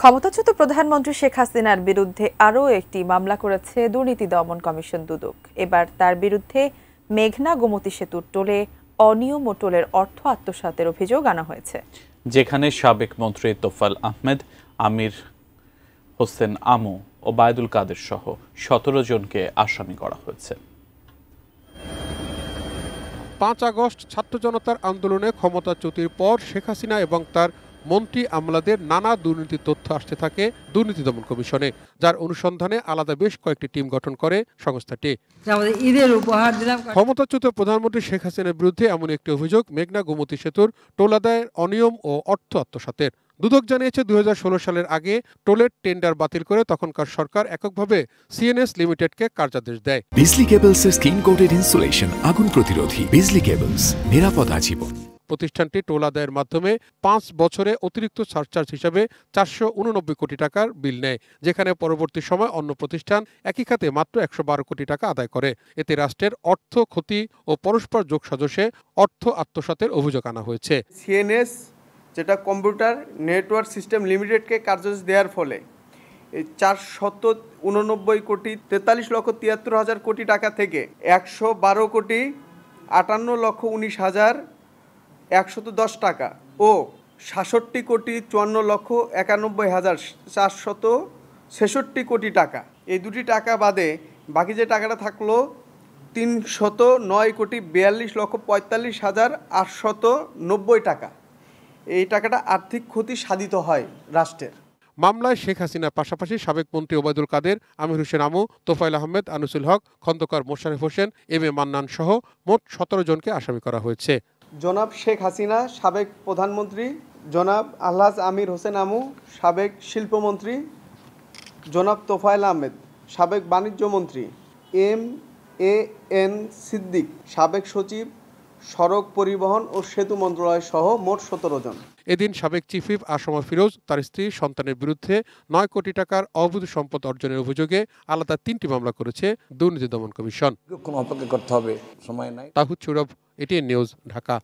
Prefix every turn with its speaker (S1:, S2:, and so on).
S1: ক্ষমতাচ্যুত প্রধানমন্ত্রী শেখ হাসিনার বিরুদ্ধে আরও একটি মামলা করেছে দুর্নীতি দমন কমিশন দুদক। এবার তার বিরুদ্ধে মেঘনা গোমতী সেতুর টোলে অনিয়ম ও টোলের অর্থ আত্মসাতের অভিযোগ আনা হয়েছে,
S2: যেখানে সাবেক মন্ত্রী তোফায়েল আহমেদ, আমির হোসেন আমু, ওবায়দুল কাদের সহ ১৭ জনকে আসামি করা হয়েছে।
S3: ৫ আগস্ট ছাত্র জনতার আন্দোলনে ক্ষমতাচ্যুতির পর শেখ হাসিনা এবং তার মন্ত্রী আমলাদের নানা দুর্নীতির তথ্য আসতে থাকে দুর্নীতি দমন কমিশনে, যার অনুসন্ধানে আলাদা বেশ কয়েকটি টিম গঠন করে সংস্থাটি। ক্ষমতাচ্যুত প্রধানমন্ত্রী শেখ হাসিনার বিরুদ্ধে এমন একটি অভিযোগ মেঘনা গোমতী সেতুর টোল আদায়ের অনিয়ম ও অর্থ আত্মসাতের। দুদক জানিয়েছে ২০১৬ সালের আগে টোলের টেন্ডার বাতিল করে তখনকার সরকার এককভাবে সিএনএস লিমিটেডকে কার্যাদেশ দেয়।
S4: বিজলি কেবলসের স্ক্রিন কোটেড ইনসুলেশন আগুন প্রতিরোধী। বিজলি কেবলস, নিরাপদ আজীবন।
S3: প্রতিষ্ঠানটি টোল আদায়ের মাধ্যমে ৫ বছরে অতিরিক্ত সারচার্জ হিসাবে ৪৮৯ কোটি টাকার বিল নেয়, যেখানে পরবর্তী সময় অন্য প্রতিষ্ঠান একই খাতে মাত্র ১১২ কোটি টাকা আদায় করে। এতে রাষ্ট্রের অর্থ ক্ষতি ও পরস্পর যোগসাজশে অর্থ আত্মসাতের অভিযোগ আনা হয়েছে।
S5: সিএনএস, যেটা কম্পিউটার নেটওয়ার্ক সিস্টেম লিমিটেডকে কার্যাদেশ দেওয়ার ফলে এই ৪৮৯ কোটি ৪৩ লক্ষ ৭৩ হাজার কোটি টাকা থেকে ১১২ কোটি ৫৮ লক্ষ ১৯ হাজার ১১০ টাকা ও ৬৭ কোটি ৫৪ লক্ষ ৯১ হাজার ৪৬৬ কোটি টাকা, এই দুটি টাকা বাদে বাকি যে টাকাটা থাকলো ৩০৯ কোটি ৪২ লক্ষ ৪৫ হাজার ৮৯০ টাকা, এই টাকাটা আর্থিক ক্ষতি সাধিত হয় রাষ্ট্রের।
S3: মামলায় শেখ হাসিনার পাশাপাশি সাবেক মন্ত্রী ওবায়দুল কাদের, আমির হোসেন আমু, তোফায়েল আহমেদ, আনিসুল হক, খন্দকার মোশাররফ হোসেন, এম এ মান্নান সহ মোট ১৭ জনকে আসামি করা হয়েছে।
S5: জনাব শেখ হাসিনা, সাবেক প্রধানমন্ত্রী জনাব আলহাজ আমির হোসেন আমু, সাবেক শিল্পমন্ত্রী জনাব তোফায়েল আহমেদ, সাবেক বাণিজ্যমন্ত্রী এম এ এন সিদ্দিক, সাবেক সচিব সড়ক পরিবহন ও সেতু মন্ত্রণালয় সহ মোট ১৭ জন।
S3: এদিন সাবেক চিফ হুইপ আসমা ফিরোজ তার স্ত্রী সন্তানের বিরুদ্ধে ৯ কোটি টাকার অবৈধ সম্পদ অর্জনের অভিযোগে আলাদা ৩টি মামলা করেছে দুর্নীতি দমন কমিশন।
S6: অপেক্ষা করতে হবে, সময় নাই।
S3: Towhid Sourav, ATN news, Dhaka.